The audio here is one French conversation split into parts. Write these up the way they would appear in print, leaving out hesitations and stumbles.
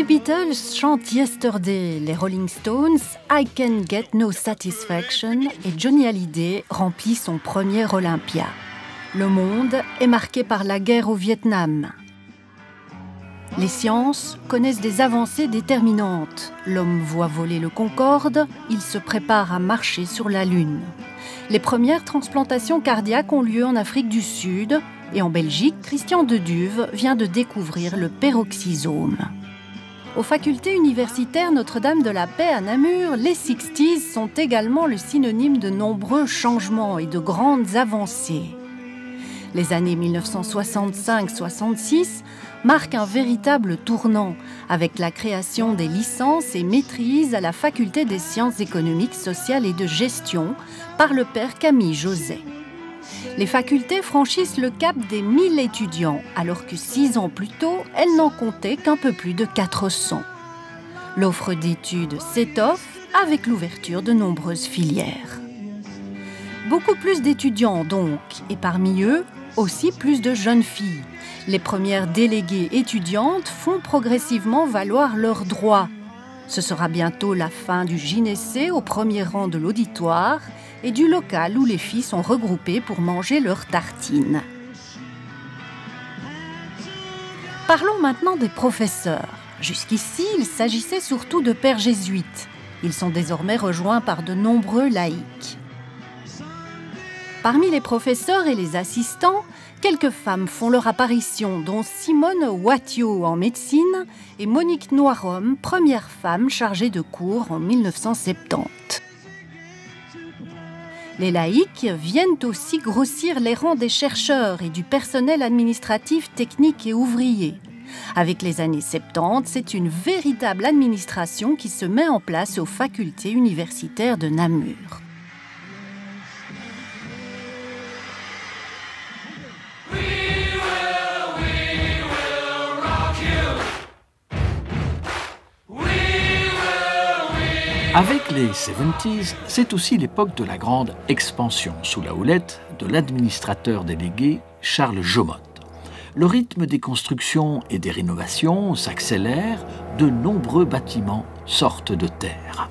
Beatles chantent Yesterday, les Rolling Stones, I Can Get No Satisfaction et Johnny Hallyday remplit son premier Olympia. Le monde est marqué par la guerre au Vietnam. Les sciences connaissent des avancées déterminantes. L'homme voit voler le Concorde, il se prépare à marcher sur la Lune. Les premières transplantations cardiaques ont lieu en Afrique du Sud et en Belgique, Christian Deduve vient de découvrir le peroxysome. Aux facultés universitaires Notre-Dame de la Paix à Namur, les 60s sont également le synonyme de nombreux changements et de grandes avancées. Les années 1965-66 marquent un véritable tournant avec la création des licences et maîtrises à la faculté des sciences économiques, sociales et de gestion par le père Camille Joset. Les facultés franchissent le cap des 1000 étudiants, alors que 6 ans plus tôt, elles n'en comptaient qu'un peu plus de 400. L'offre d'études s'étoffe avec l'ouverture de nombreuses filières. Beaucoup plus d'étudiants donc, et parmi eux, aussi plus de jeunes filles. Les premières déléguées étudiantes font progressivement valoir leurs droits. Ce sera bientôt la fin du gynécée au premier rang de l'auditoire et du local où les filles sont regroupées pour manger leurs tartines. Parlons maintenant des professeurs. Jusqu'ici, il s'agissait surtout de pères jésuites. Ils sont désormais rejoints par de nombreux laïcs. Parmi les professeurs et les assistants, quelques femmes font leur apparition, dont Simone Wattiot en médecine et Monique Noirom, première femme chargée de cours en 1970. Les laïcs viennent aussi grossir les rangs des chercheurs et du personnel administratif, technique et ouvrier. Avec les années 70, c'est une véritable administration qui se met en place aux facultés universitaires de Namur. Avec les 70s, c'est aussi l'époque de la grande expansion sous la houlette de l'administrateur délégué Charles Jomotte. Le rythme des constructions et des rénovations s'accélère, de nombreux bâtiments sortent de terre.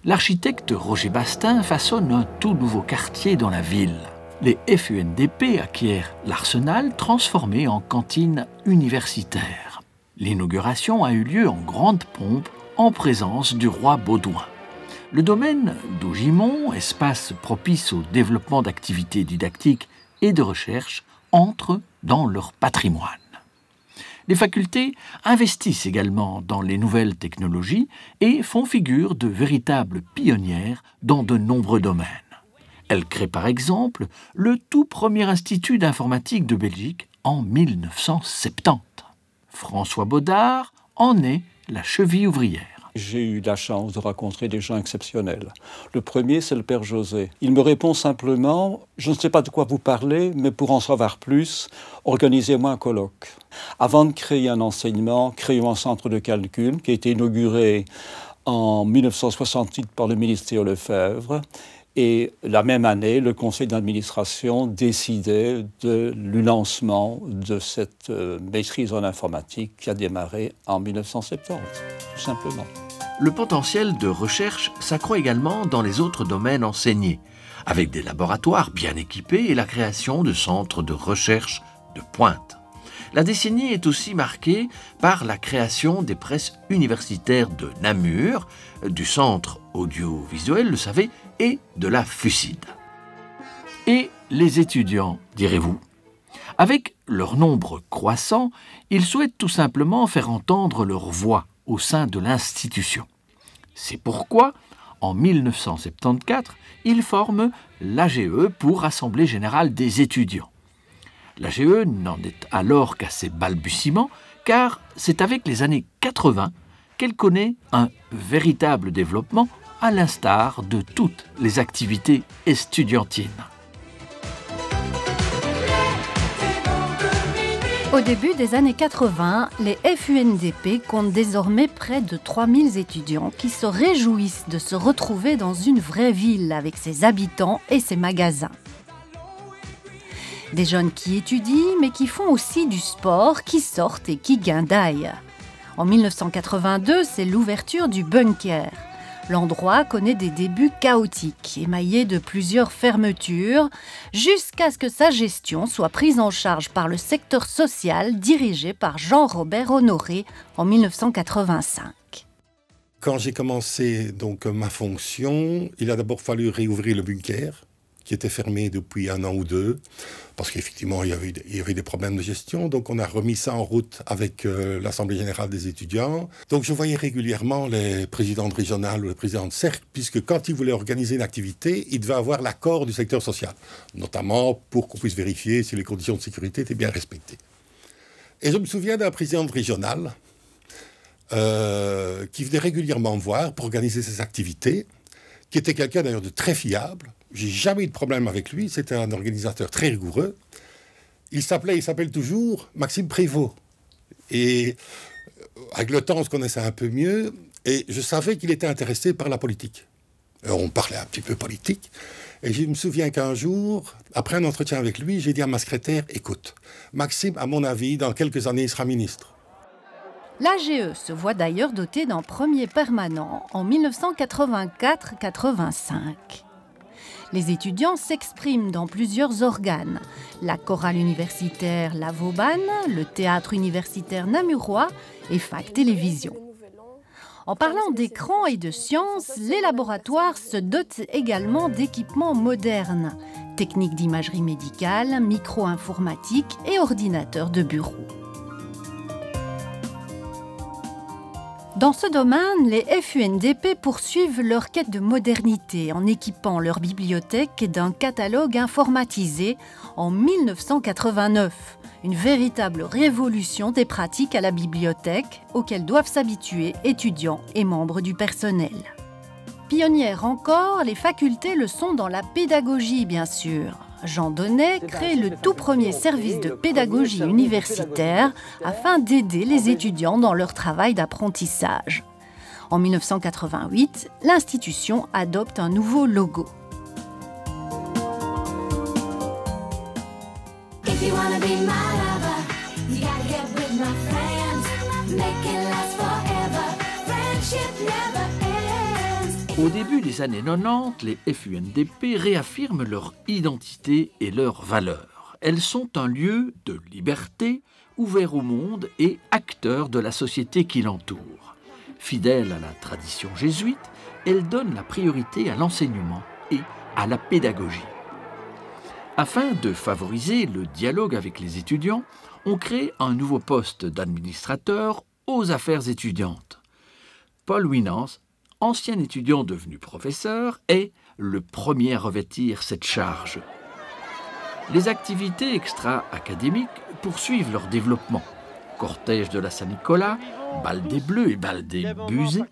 L'architecte Roger Bastin façonne un tout nouveau quartier dans la ville. Les FUNDP acquièrent l'Arsenal transformé en cantine universitaire. L'inauguration a eu lieu en grande pompe en présence du roi Baudouin. Le domaine d'Augimont, espace propice au développement d'activités didactiques et de recherche, entre dans leur patrimoine. Les facultés investissent également dans les nouvelles technologies et font figure de véritables pionnières dans de nombreux domaines. Elles créent par exemple le tout premier institut d'informatique de Belgique en 1970. François Baudard en est la cheville ouvrière. J'ai eu la chance de rencontrer des gens exceptionnels. Le premier, c'est le père José. Il me répond simplement « Je ne sais pas de quoi vous parlez, mais pour en savoir plus, organisez-moi un colloque. » Avant de créer un enseignement, créons un centre de calcul qui a été inauguré en 1968 par le ministère Lefebvre. Et la même année, le conseil d'administration décidait du lancement de cette maîtrise en informatique qui a démarré en 1970, tout simplement. Le potentiel de recherche s'accroît également dans les autres domaines enseignés, avec des laboratoires bien équipés et la création de centres de recherche de pointe. La décennie est aussi marquée par la création des presses universitaires de Namur, du centre audiovisuel, le savez, et de la FUCID. Et les étudiants, direz-vous? Avec leur nombre croissant, ils souhaitent tout simplement faire entendre leur voix au sein de l'institution. C'est pourquoi, en 1974, ils forment l'AGE pour Assemblée générale des étudiants. L'AGE n'en est alors qu'à ses balbutiements, car c'est avec les années 80 qu'elle connaît un véritable développement, à l'instar de toutes les activités estudiantines. Au début des années 80, les FUNDP comptent désormais près de 3000 étudiants qui se réjouissent de se retrouver dans une vraie ville avec ses habitants et ses magasins. Des jeunes qui étudient, mais qui font aussi du sport, qui sortent et qui guindaillent. En 1982, c'est l'ouverture du bunker. L'endroit connaît des débuts chaotiques, émaillés de plusieurs fermetures, jusqu'à ce que sa gestion soit prise en charge par le secteur social dirigé par Jean-Robert Honoré en 1985. Quand j'ai commencé donc ma fonction, il a d'abord fallu réouvrir le bunker, qui était fermé depuis 1 an ou 2, parce qu'effectivement, il y avait des problèmes de gestion. Donc, on a remis ça en route avec l'Assemblée générale des étudiants. Donc, je voyais régulièrement les présidents de régionales ou les présidents de cercle, puisque quand ils voulaient organiser une activité, ils devaient avoir l'accord du secteur social, notamment pour qu'on puisse vérifier si les conditions de sécurité étaient bien respectées. Et je me souviens d'un président de régionale qui venait régulièrement me voir pour organiser ses activités, qui était quelqu'un d'ailleurs de très fiable. J'ai jamais eu de problème avec lui, c'était un organisateur très rigoureux. Il s'appelle toujours Maxime Prévost. Et avec le temps, on se connaissait un peu mieux, et je savais qu'il était intéressé par la politique. Alors, on parlait un petit peu politique, et je me souviens qu'un jour, après un entretien avec lui, j'ai dit à ma secrétaire, écoute, Maxime, à mon avis, dans quelques années, il sera ministre. L'AGE se voit d'ailleurs doté d'un premier permanent en 1984-85. Les étudiants s'expriment dans plusieurs organes. La chorale universitaire La Vaubanne, le théâtre universitaire namurois et Fac Télévision. En parlant d'écran et de sciences, les laboratoires se dotent également d'équipements modernes, techniques d'imagerie médicale, micro-informatique et ordinateurs de bureau. Dans ce domaine, les FUNDP poursuivent leur quête de modernité en équipant leur bibliothèque d'un catalogue informatisé en 1989. Une véritable révolution des pratiques à la bibliothèque auxquelles doivent s'habituer étudiants et membres du personnel. Pionnières encore, les facultés le sont dans la pédagogie, bien sûr. Jean Donnet crée le tout premier service de pédagogie universitaire afin d'aider les étudiants dans leur travail d'apprentissage. En 1988, l'institution adopte un nouveau logo. Au début des années 90, les FUNDP réaffirment leur identité et leurs valeurs. Elles sont un lieu de liberté, ouvert au monde et acteur de la société qui l'entoure. Fidèles à la tradition jésuite, elles donnent la priorité à l'enseignement et à la pédagogie. Afin de favoriser le dialogue avec les étudiants, on crée un nouveau poste d'administrateur aux affaires étudiantes. Paul Winans, ancien étudiant devenu professeur, est le premier à revêtir cette charge. Les activités extra-académiques poursuivent leur développement. Cortège de la Saint-Nicolas, bal des Bleus et bal des Busées,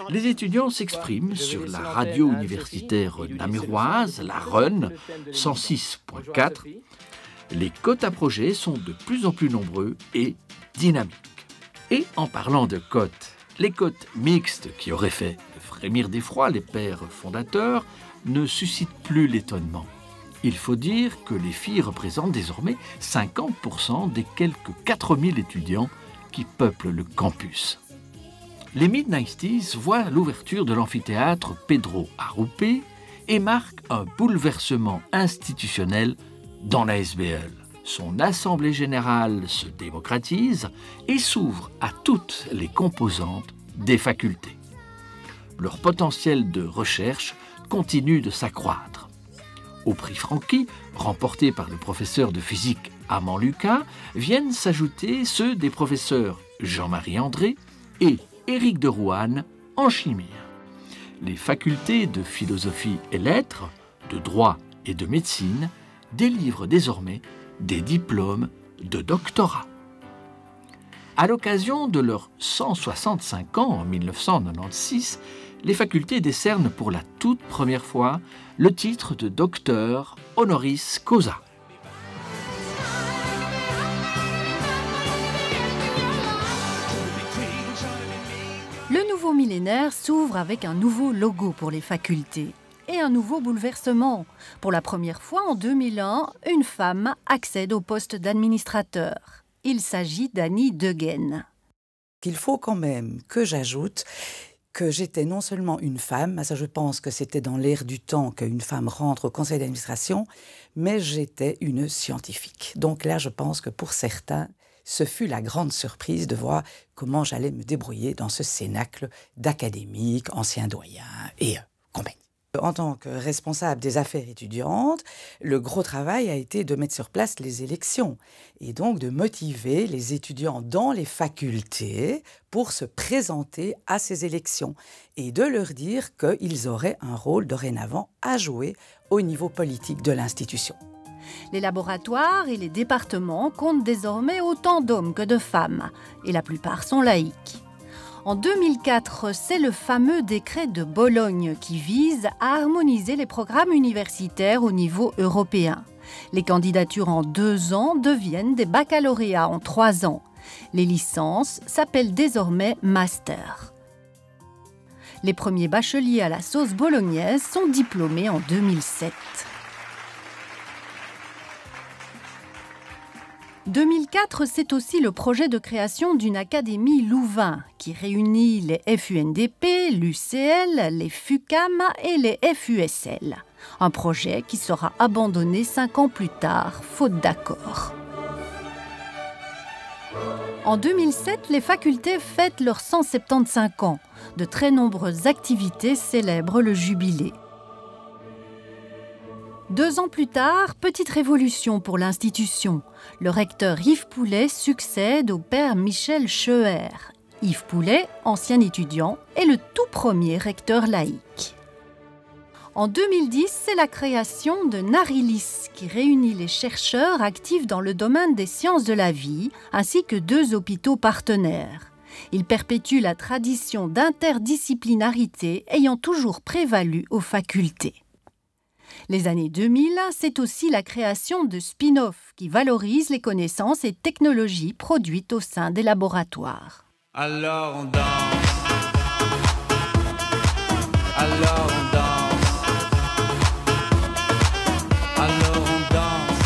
les étudiants s'expriment sur la radio universitaire namuroise, la RUN 106.4. Les quotes à projets sont de plus en plus nombreux et dynamiques. Et en parlant de quotes, les quotes mixtes qui auraient fait frémir d'effroi les pères fondateurs ne suscitent plus l'étonnement. Il faut dire que les filles représentent désormais 50% des quelques 4000 étudiants qui peuplent le campus. Les Mid-90s voient l'ouverture de l'amphithéâtre Pedro Arrupe et marquent un bouleversement institutionnel dans la SBL. Son assemblée générale se démocratise et s'ouvre à toutes les composantes des facultés. Leur potentiel de recherche continue de s'accroître. Au prix Franqui, remporté par le professeur de physique Amand Lucas, viennent s'ajouter ceux des professeurs Jean-Marie André et Éric de Roanne en chimie. Les facultés de philosophie et lettres, de droit et de médecine délivrent désormais des diplômes de doctorat. À l'occasion de leurs 165 ans en 1996, les facultés décernent pour la toute première fois le titre de docteur honoris causa. Le nouveau millénaire s'ouvre avec un nouveau logo pour les facultés et un nouveau bouleversement. Pour la première fois en 2001, une femme accède au poste d'administrateur. Il s'agit d'Annie Deguenne. Il faut quand même que j'ajoute que j'étais non seulement une femme, ça je pense que c'était dans l'air du temps qu'une femme rentre au conseil d'administration, mais j'étais une scientifique. Donc là, je pense que pour certains, ce fut la grande surprise de voir comment j'allais me débrouiller dans ce cénacle d'académiques, anciens doyens et compagnie. En tant que responsable des affaires étudiantes, le gros travail a été de mettre sur place les élections et donc de motiver les étudiants dans les facultés pour se présenter à ces élections et de leur dire qu'ils auraient un rôle dorénavant à jouer au niveau politique de l'institution. Les laboratoires et les départements comptent désormais autant d'hommes que de femmes et la plupart sont laïques. En 2004, c'est le fameux décret de Bologne qui vise à harmoniser les programmes universitaires au niveau européen. Les candidatures en 2 ans deviennent des baccalauréats en 3 ans. Les licences s'appellent désormais master. Les premiers bacheliers à la sauce bolognaise sont diplômés en 2007. 2004, c'est aussi le projet de création d'une académie Louvain qui réunit les FUNDP, l'UCL, les FUCAM et les FUSL. Un projet qui sera abandonné 5 ans plus tard, faute d'accord. En 2007, les facultés fêtent leurs 175 ans. De très nombreuses activités célèbrent le jubilé. 2 ans plus tard, petite révolution pour l'institution. Le recteur Yves Poulet succède au père Michel Scheuer. Yves Poulet, ancien étudiant, est le tout premier recteur laïque. En 2010, c'est la création de Narilis, qui réunit les chercheurs actifs dans le domaine des sciences de la vie, ainsi que 2 hôpitaux partenaires. Il perpétue la tradition d'interdisciplinarité ayant toujours prévalu aux facultés. Les années 2000, c'est aussi la création de spin-off qui valorise les connaissances et technologies produites au sein des laboratoires. Alors on danse, alors on danse, alors on danse.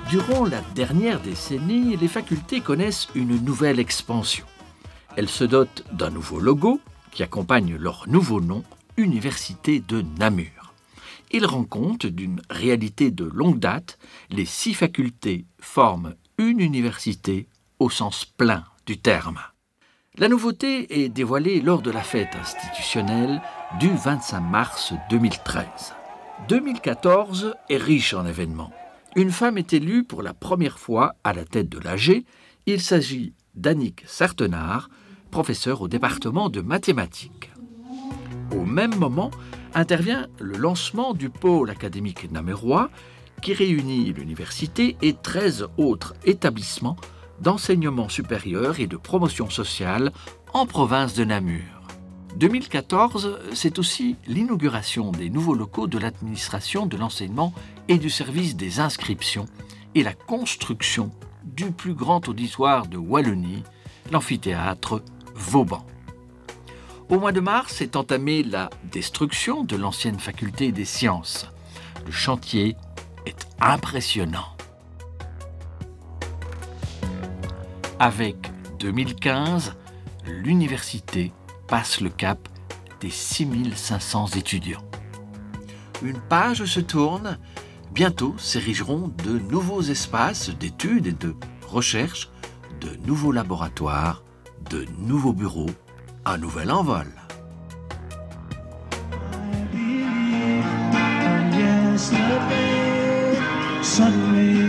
Durant la dernière décennie, les facultés connaissent une nouvelle expansion. Elles se dotent d'un nouveau logo qui accompagne leur nouveau nom, Université de Namur. Il rend compte d'une réalité de longue date, les 6 facultés forment une université au sens plein du terme. La nouveauté est dévoilée lors de la fête institutionnelle du 25 mars 2013. 2014 est riche en événements. Une femme est élue pour la première fois à la tête de l'AG. Il s'agit d'Annick Sartenard, professeure au département de mathématiques. Au même moment, intervient le lancement du pôle académique namurois qui réunit l'université et 13 autres établissements d'enseignement supérieur et de promotion sociale en province de Namur. 2014, c'est aussi l'inauguration des nouveaux locaux de l'administration de l'enseignement et du service des inscriptions et la construction du plus grand auditoire de Wallonie, l'amphithéâtre Vauban. Au mois de mars est entamée la destruction de l'ancienne faculté des sciences. Le chantier est impressionnant. Avec 2015, l'université passe le cap des 6500 étudiants. Une page se tourne. Bientôt s'érigeront de nouveaux espaces d'études et de recherche, de nouveaux laboratoires, de nouveaux bureaux, un nouvel envol. Suddenly